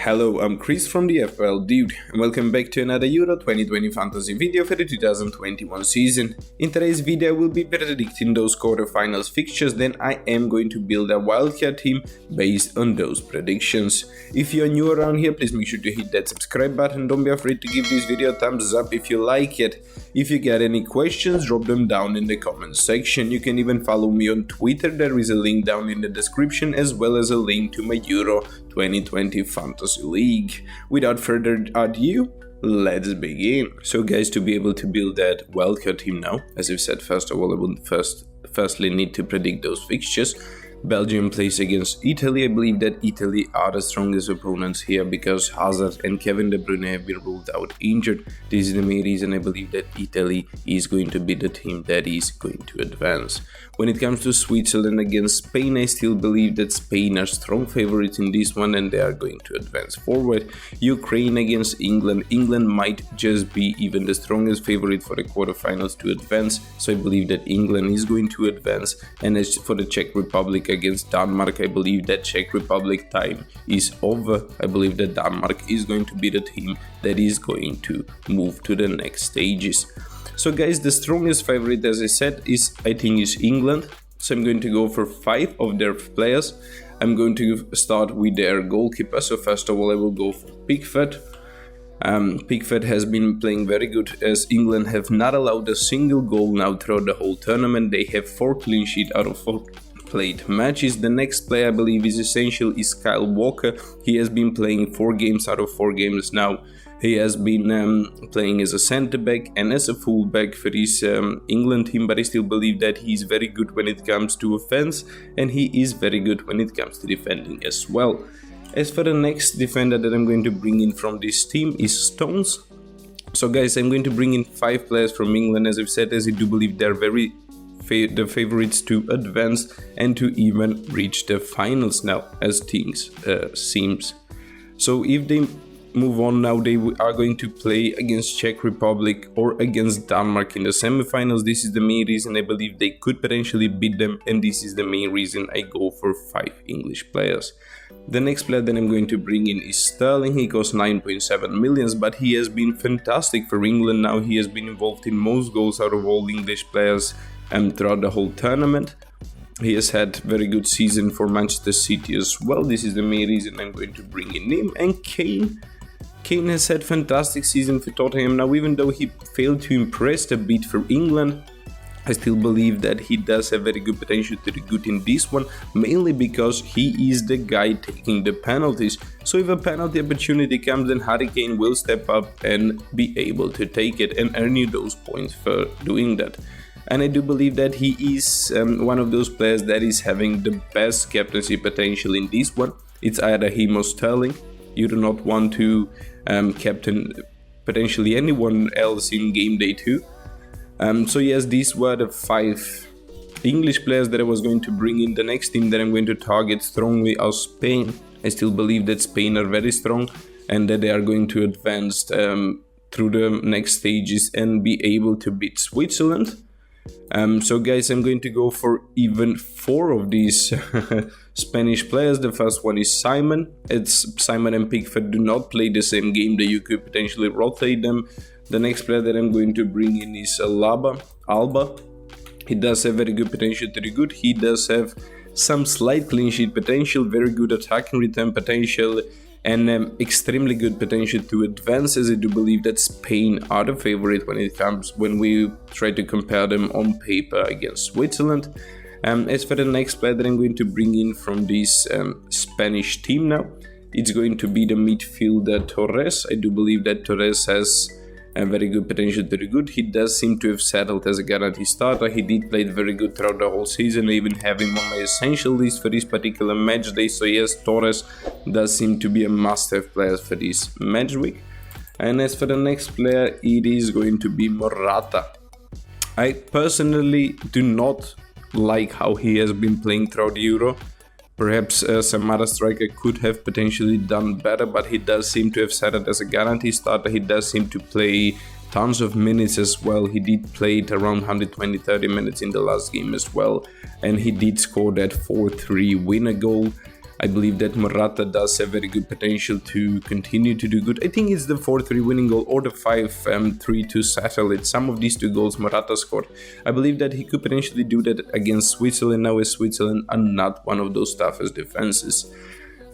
Hello, I'm Chris from the FPL Dude, and welcome back to another Euro 2020 fantasy video for the 2021 season. In today's video I will be predicting those quarterfinals fixtures, then I am going to build a wildcard team based on those predictions. If you are new around here, please make sure to hit that subscribe button, don't be afraid to give this video a thumbs up if you like it. If you got any questions, drop them down in the comment section. You can even follow me on Twitter, there is a link down in the description, as well as a link to my Euro 2020 Fantasy League. Without further ado, let's begin. So guys, to be able to build that wildcard team now, as I've said, first of all I will firstly need to predict those fixtures. Belgium plays against Italy. I believe that Italy are the strongest opponents here because Hazard and Kevin De Bruyne have been ruled out injured. This is the main reason I believe that Italy is going to be the team that is going to advance. When it comes to Switzerland against Spain, I still believe that Spain are strong favorites in this one and they are going to advance forward. Ukraine against England. England might just be even the strongest favorite for the quarterfinals to advance, so I believe that England is going to advance. And as for the Czech Republic against Denmark, I believe that Czech Republic time is over. I believe that Denmark is going to be the team that is going to move to the next stages. So guys, the strongest favorite, as I said, I think is England. So I'm going to go for 5 of their players. I'm going to start with their goalkeeper. So first of all, I will go for Pickford. Pickford has been playing very good, as England have not allowed a single goal now throughout the whole tournament. They have 4 clean sheets out of 4 played matches. The next player I believe is essential is Kyle Walker. He has been playing 4 games out of 4 games now. He has been playing as a centre back and as a full back for his England team, but I still believe that he is very good when it comes to offense and he is very good when it comes to defending as well. As for the next defender that I'm going to bring in from this team is Stones. So guys, I'm going to bring in 5 players from England, as I've said, as I do believe they're the favorites to advance and to even reach the finals now, as things seems. So if they move on now, they are going to play against Czech Republic or against Denmark in the semifinals. This is the main reason I believe they could potentially beat them, and this is the main reason I go for 5 English players. The next player that I'm going to bring in is Sterling. He costs 9.7 million, but he has been fantastic for England now. He has been involved in most goals out of all English players throughout the whole tournament. He has had very good season for Manchester City as well. This is the main reason I'm going to bring in him. And Kane has had fantastic season for Tottenham now. Even though he failed to impress a bit for England, I still believe that he does have very good potential to do good in this one, mainly because he is the guy taking the penalties. So if a penalty opportunity comes, then Harry Kane will step up and be able to take it and earn you those points for doing that. And I do believe that he is one of those players that is having the best captaincy potential in this one. It's either him or Sterling. You do not want to captain potentially anyone else in game day 2. So yes, these were the 5 English players that I was going to bring in. The next team that I'm going to target strongly are Spain. I still believe that Spain are very strong and that they are going to advance through the next stages and be able to beat Switzerland. So guys, I'm going to go for even 4 of these Spanish players. The first one is Simon. Simon and Pickford do not play the same game, that you could potentially rotate them. The next player that I'm going to bring in is Alba. He does have very good potential to do good. He does have some slight clean sheet potential, very good attacking return potential, and extremely good potential to advance, as I do believe that Spain are the favorite when we try to compare them on paper against Switzerland. As for the next player that I'm going to bring in from this Spanish team now, it's going to be the midfielder Torres. I do believe that Torres has a very good potential to do good. He does seem to have settled as a guarantee starter. He did play very good throughout the whole season. I even have him on my essential list for this particular match day. So yes, Torres does seem to be a must-have player for this match week. And as for the next player, it is going to be Morata. I personally do not like how he has been playing throughout the Euro. Perhaps some other striker could have potentially done better, but he does seem to have settled as a guarantee starter. He does seem to play tons of minutes as well. He did play it around 120-30 minutes in the last game as well, and he did score that 4-3 winner goal. I believe that Morata does have very good potential to continue to do good. I think it's the 4-3 winning goal or the 5-3 to settle it. Some of these two goals Morata scored. I believe that he could potentially do that against Switzerland. Now as Switzerland are not one of those toughest defenses.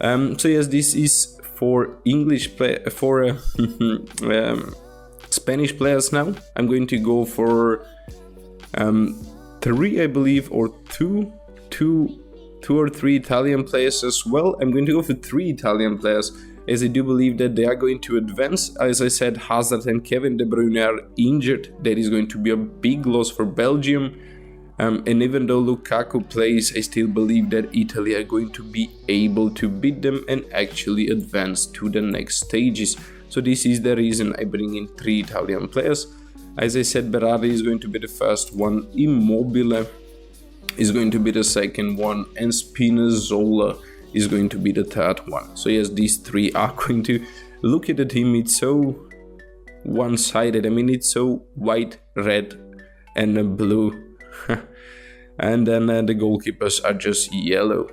So yes, this is for English play for Spanish players now. I'm going to go for 3, I believe, or two or three Italian players as well. I'm going to go for 3 Italian players, as I do believe that they are going to advance. As I said, Hazard and Kevin De Bruyne are injured. That is going to be a big loss for Belgium. And even though Lukaku plays, I still believe that Italy are going to be able to beat them and actually advance to the next stages. So this is the reason I bring in 3 Italian players. As I said, Berardi is going to be the first one, Immobile is going to be the second one, and Spinazzola is going to be the third one. So yes, these 3 are going to look at the team. It's so one-sided. I mean, it's so white, red, and blue. And then the goalkeepers are just yellow.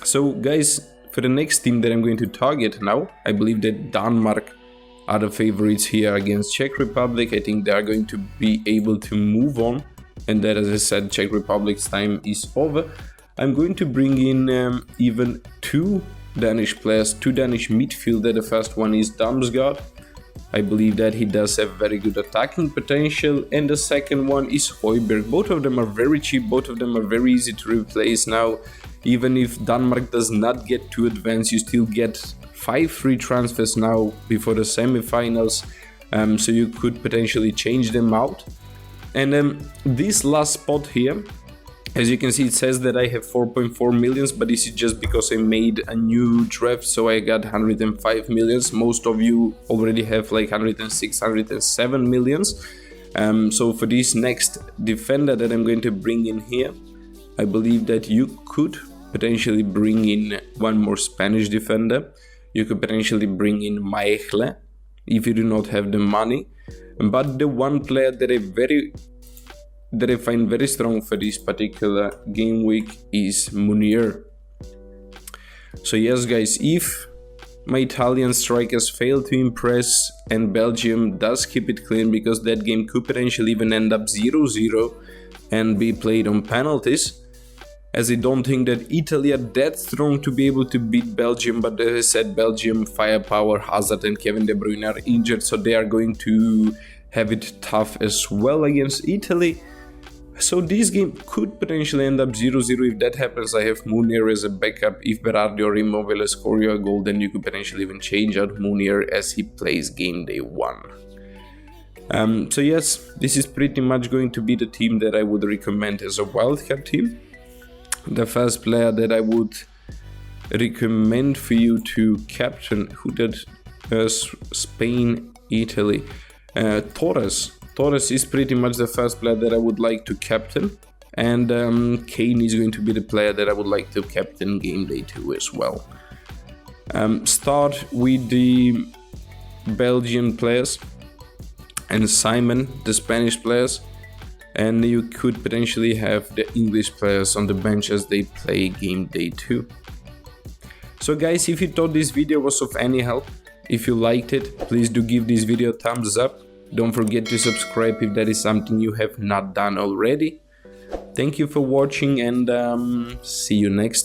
So guys, for the next team that I'm going to target now, I believe that Denmark are the favorites here against Czech Republic. I think they are going to be able to move on, and that, as I said, Czech Republic's time is over. I'm going to bring in even 2 Danish players, 2 Danish midfielder. The first one is Damsgaard. I believe that he does have very good attacking potential, and the second one is Højbjerg. Both of them are very cheap, both of them are very easy to replace now. Even if Denmark does not get to advance, you still get 5 free transfers now before the semi-finals, so you could potentially change them out. And this last spot here, as you can see, it says that I have 4.4 millions, but this is just because I made a new draft, so I got 105 millions. Most of you already have like 106, 107 millions. So for this next defender that I'm going to bring in here, I believe that you could potentially bring in one more Spanish defender. You could potentially bring in Maechle if you do not have the money. But the one player that I find very strong for this particular game week is Munir. So yes guys, if my Italian strikers fail to impress and Belgium does keep it clean, because that game could potentially even end up 0-0 and be played on penalties, as I don't think that Italy are that strong to be able to beat Belgium. But as I said, Belgium firepower, Hazard and Kevin De Bruyne are injured, so they are going to have it tough as well against Italy. So this game could potentially end up 0-0. If that happens, I have Munir as a backup. If Berardi or Immobile score you a goal, then you could potentially even change out Munir as he plays game day 1. So yes, this is pretty much going to be the team that I would recommend as a wildcard team. The first player that I would recommend for you to captain, who did Spain, Italy, Torres. Torres is pretty much the first player that I would like to captain, and Kane is going to be the player that I would like to captain game day 2 as well. Start with the Belgian players and Simon, the Spanish players, and you could potentially have the English players on the bench as they play game day 2. So guys, if you thought this video was of any help, if you liked it, please do give this video a thumbs up. Don't forget to subscribe if that is something you have not done already. Thank you for watching, and see you next time.